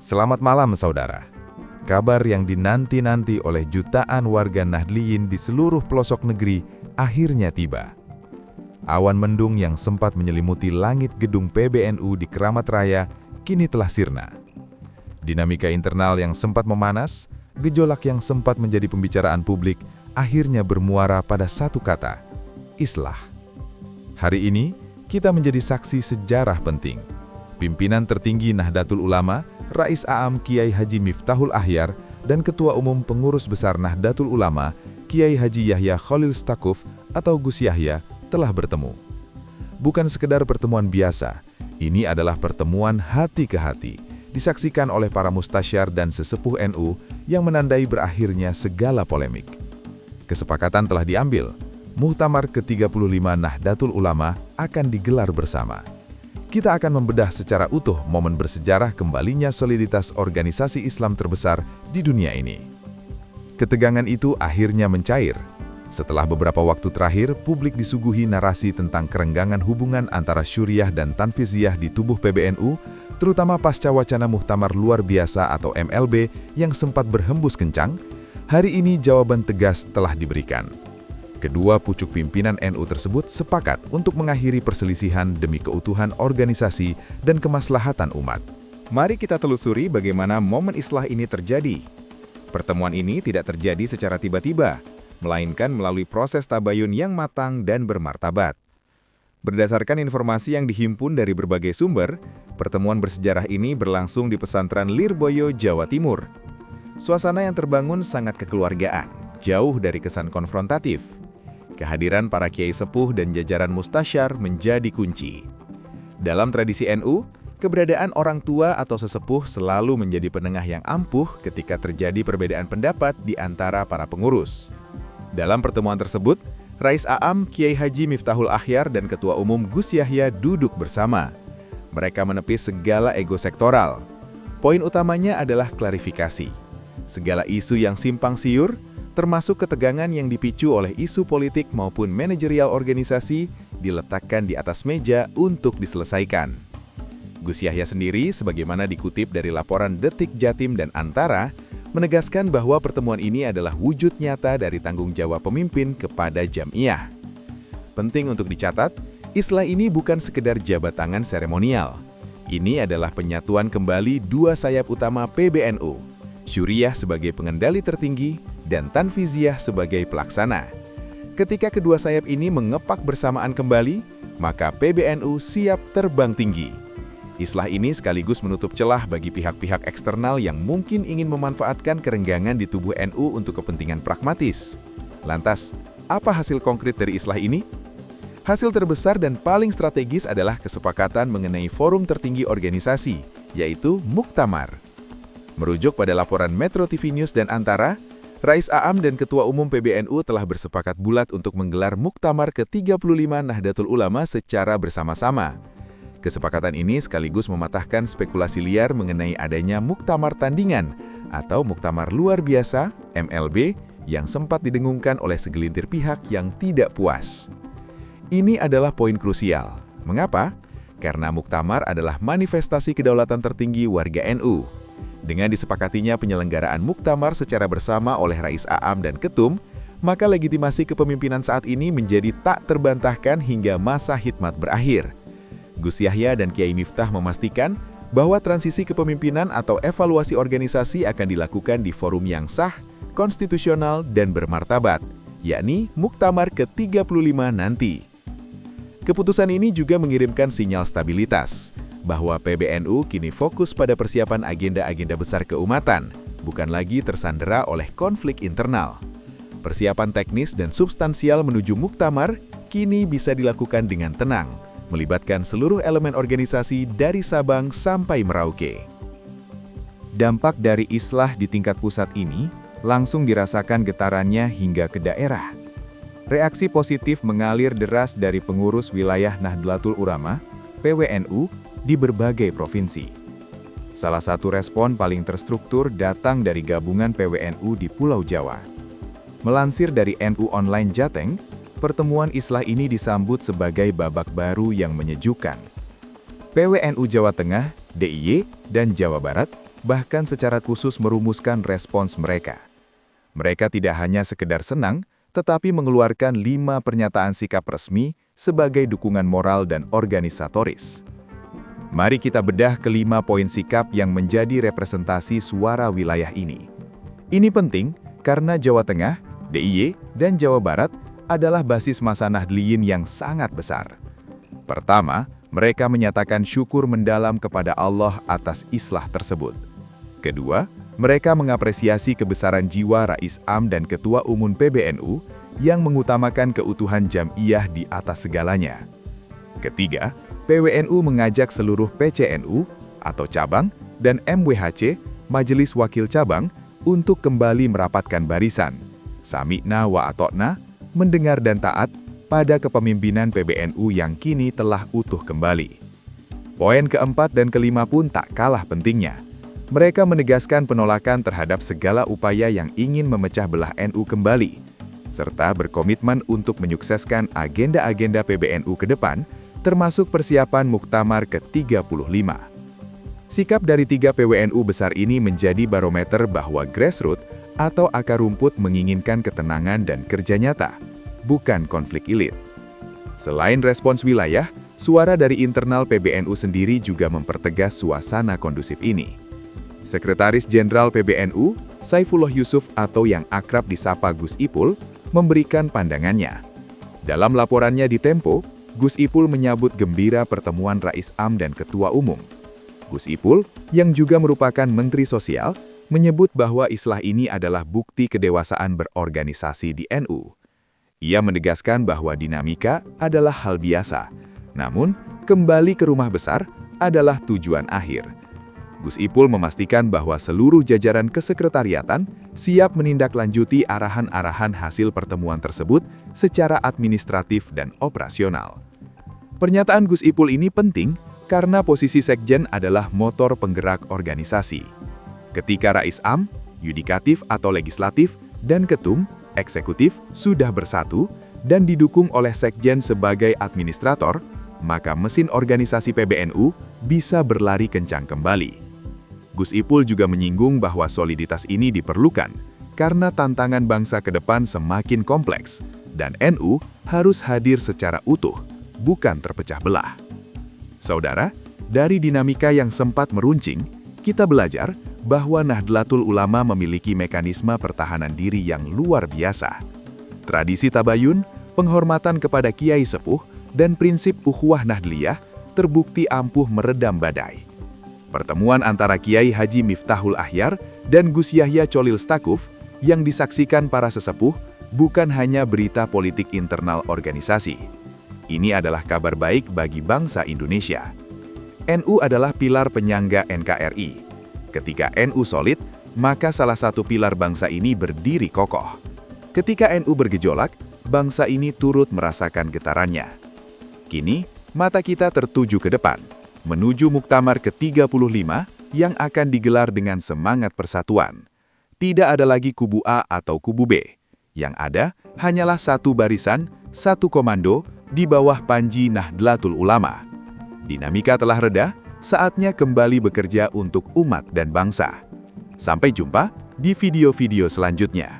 Selamat malam saudara. Kabar yang dinanti-nanti oleh jutaan warga Nahdliyin di seluruh pelosok negeri akhirnya tiba. Awan mendung yang sempat menyelimuti langit gedung PBNU di Keramat Raya kini telah sirna. Dinamika internal yang sempat memanas, gejolak yang sempat menjadi pembicaraan publik akhirnya bermuara pada satu kata, islah. Hari ini, kita menjadi saksi sejarah penting. Pimpinan tertinggi Nahdlatul Ulama, Rais A'am Kiai Haji Miftahul Ahyar, dan Ketua Umum Pengurus Besar Nahdlatul Ulama, Kiai Haji Yahya Khalil Stakuf atau Gus Yahya, telah bertemu. Bukan sekedar pertemuan biasa, ini adalah pertemuan hati ke hati, disaksikan oleh para mustasyar dan sesepuh NU yang menandai berakhirnya segala polemik. Kesepakatan telah diambil, Muktamar ke-35 Nahdlatul Ulama akan digelar bersama. Kita akan membedah secara utuh momen bersejarah kembalinya soliditas organisasi Islam terbesar di dunia ini. Ketegangan itu akhirnya mencair. Setelah beberapa waktu terakhir, publik disuguhi narasi tentang kerenggangan hubungan antara Syuriah dan Tanfiziyah di tubuh PBNU, terutama pasca wacana Muktamar Luar Biasa atau MLB yang sempat berhembus kencang. Hari ini jawaban tegas telah diberikan. Kedua pucuk pimpinan NU tersebut sepakat untuk mengakhiri perselisihan demi keutuhan organisasi dan kemaslahatan umat. Mari kita telusuri bagaimana momen islah ini terjadi. Pertemuan ini tidak terjadi secara tiba-tiba, melainkan melalui proses tabayun yang matang dan bermartabat. Berdasarkan informasi yang dihimpun dari berbagai sumber, pertemuan bersejarah ini berlangsung di pesantren Lirboyo, Jawa Timur. Suasana yang terbangun sangat kekeluargaan, jauh dari kesan konfrontatif. Kehadiran para kiai sepuh dan jajaran mustasyar menjadi kunci. Dalam tradisi NU, keberadaan orang tua atau sesepuh selalu menjadi penengah yang ampuh ketika terjadi perbedaan pendapat di antara para pengurus. Dalam pertemuan tersebut, Rais A'am Kiai Haji Miftahul Ahyar dan Ketua Umum Gus Yahya duduk bersama. Mereka menepis segala ego sektoral. Poin utamanya adalah klarifikasi. Segala isu yang simpang siur, termasuk ketegangan yang dipicu oleh isu politik maupun manajerial organisasi, diletakkan di atas meja untuk diselesaikan. Gus Yahya sendiri, sebagaimana dikutip dari laporan Detik Jatim dan Antara, menegaskan bahwa pertemuan ini adalah wujud nyata dari tanggung jawab pemimpin kepada jamiah. Penting untuk dicatat, islah ini bukan sekedar jabat tangan seremonial. Ini adalah penyatuan kembali dua sayap utama PBNU, Syuriah sebagai pengendali tertinggi dan Tanfiziyah sebagai pelaksana. Ketika kedua sayap ini mengepak bersamaan kembali, maka PBNU siap terbang tinggi. Islah ini sekaligus menutup celah bagi pihak-pihak eksternal yang mungkin ingin memanfaatkan kerenggangan di tubuh NU untuk kepentingan pragmatis. Lantas, apa hasil konkret dari islah ini? Hasil terbesar dan paling strategis adalah kesepakatan mengenai forum tertinggi organisasi, yaitu Muktamar. Merujuk pada laporan Metro TV News dan Antara, Rais A'am dan Ketua Umum PBNU telah bersepakat bulat untuk menggelar Muktamar ke-35 Nahdlatul Ulama secara bersama-sama. Kesepakatan ini sekaligus mematahkan spekulasi liar mengenai adanya Muktamar Tandingan atau Muktamar Luar Biasa (MLB) yang sempat didengungkan oleh segelintir pihak yang tidak puas. Ini adalah poin krusial. Mengapa? Karena Muktamar adalah manifestasi kedaulatan tertinggi warga NU. Dengan disepakatinya penyelenggaraan Muktamar secara bersama oleh Rais A'am dan Ketum, maka legitimasi kepemimpinan saat ini menjadi tak terbantahkan hingga masa khidmat berakhir. Gus Yahya dan Kiai Miftah memastikan bahwa transisi kepemimpinan atau evaluasi organisasi akan dilakukan di forum yang sah, konstitusional, dan bermartabat, yakni Muktamar ke-35 nanti. Keputusan ini juga mengirimkan sinyal stabilitas, bahwa PBNU kini fokus pada persiapan agenda-agenda besar keumatan, bukan lagi tersandera oleh konflik internal. Persiapan teknis dan substansial menuju Muktamar kini bisa dilakukan dengan tenang, melibatkan seluruh elemen organisasi dari Sabang sampai Merauke. Dampak dari islah di tingkat pusat ini langsung dirasakan getarannya hingga ke daerah. Reaksi positif mengalir deras dari pengurus wilayah Nahdlatul Ulama, PWNU, di berbagai provinsi. Salah satu respon paling terstruktur datang dari gabungan PWNU di Pulau Jawa. Melansir dari NU Online Jateng, pertemuan islah ini disambut sebagai babak baru yang menyejukkan. PWNU Jawa Tengah, DIY, dan Jawa Barat bahkan secara khusus merumuskan respons mereka. Mereka tidak hanya sekedar senang, tetapi mengeluarkan 5 pernyataan sikap resmi sebagai dukungan moral dan organisatoris. Mari kita bedah ke-5 poin sikap yang menjadi representasi suara wilayah ini. Ini penting karena Jawa Tengah, DIY, dan Jawa Barat adalah basis massa Nahdliyin yang sangat besar. Pertama, mereka menyatakan syukur mendalam kepada Allah atas islah tersebut. Kedua, mereka mengapresiasi kebesaran jiwa Rais Am dan Ketua Umum PBNU yang mengutamakan keutuhan jam'iyah di atas segalanya. Ketiga, PWNU mengajak seluruh PCNU atau cabang dan MWHC, Majelis Wakil Cabang, untuk kembali merapatkan barisan, sami'na wa atokna, mendengar dan taat pada kepemimpinan PBNU yang kini telah utuh kembali. Poin keempat dan kelima pun tak kalah pentingnya. Mereka menegaskan penolakan terhadap segala upaya yang ingin memecah belah NU kembali, serta berkomitmen untuk menyukseskan agenda-agenda PBNU ke depan, termasuk persiapan Muktamar ke-35. Sikap dari 3 PWNU besar ini menjadi barometer bahwa grassroots atau akar rumput menginginkan ketenangan dan kerja nyata, bukan konflik elit. Selain respons wilayah, suara dari internal PBNU sendiri juga mempertegas suasana kondusif ini. Sekretaris Jenderal PBNU, Saifullah Yusuf atau yang akrab disapa Gus Ipul, memberikan pandangannya. Dalam laporannya di Tempo, Gus Ipul menyambut gembira pertemuan Rais Am dan Ketua Umum. Gus Ipul, yang juga merupakan Menteri Sosial, menyebut bahwa islah ini adalah bukti kedewasaan berorganisasi di NU. Ia menegaskan bahwa dinamika adalah hal biasa, namun kembali ke rumah besar adalah tujuan akhir. Gus Ipul memastikan bahwa seluruh jajaran kesekretariatan siap menindaklanjuti arahan-arahan hasil pertemuan tersebut secara administratif dan operasional. Pernyataan Gus Ipul ini penting karena posisi Sekjen adalah motor penggerak organisasi. Ketika Rais Am, yudikatif atau legislatif, dan Ketum, eksekutif sudah bersatu dan didukung oleh Sekjen sebagai administrator, maka mesin organisasi PBNU bisa berlari kencang kembali. Gus Ipul juga menyinggung bahwa soliditas ini diperlukan karena tantangan bangsa ke depan semakin kompleks dan NU harus hadir secara utuh, bukan terpecah belah. Saudara, dari dinamika yang sempat meruncing, kita belajar bahwa Nahdlatul Ulama memiliki mekanisme pertahanan diri yang luar biasa. Tradisi tabayun, penghormatan kepada kiai sepuh, dan prinsip ukhuwah Nahdliyah terbukti ampuh meredam badai. Pertemuan antara Kiai Haji Miftahul Ahyar dan Gus Yahya Cholil Stakuf yang disaksikan para sesepuh bukan hanya berita politik internal organisasi. Ini adalah kabar baik bagi bangsa Indonesia. NU adalah pilar penyangga NKRI. Ketika NU solid, maka salah satu pilar bangsa ini berdiri kokoh. Ketika NU bergejolak, bangsa ini turut merasakan getarannya. Kini, mata kita tertuju ke depan, menuju Muktamar ke-35 yang akan digelar dengan semangat persatuan. Tidak ada lagi kubu A atau kubu B. Yang ada hanyalah satu barisan, satu komando di bawah panji Nahdlatul Ulama. Dinamika telah reda, saatnya kembali bekerja untuk umat dan bangsa. Sampai jumpa di video-video selanjutnya.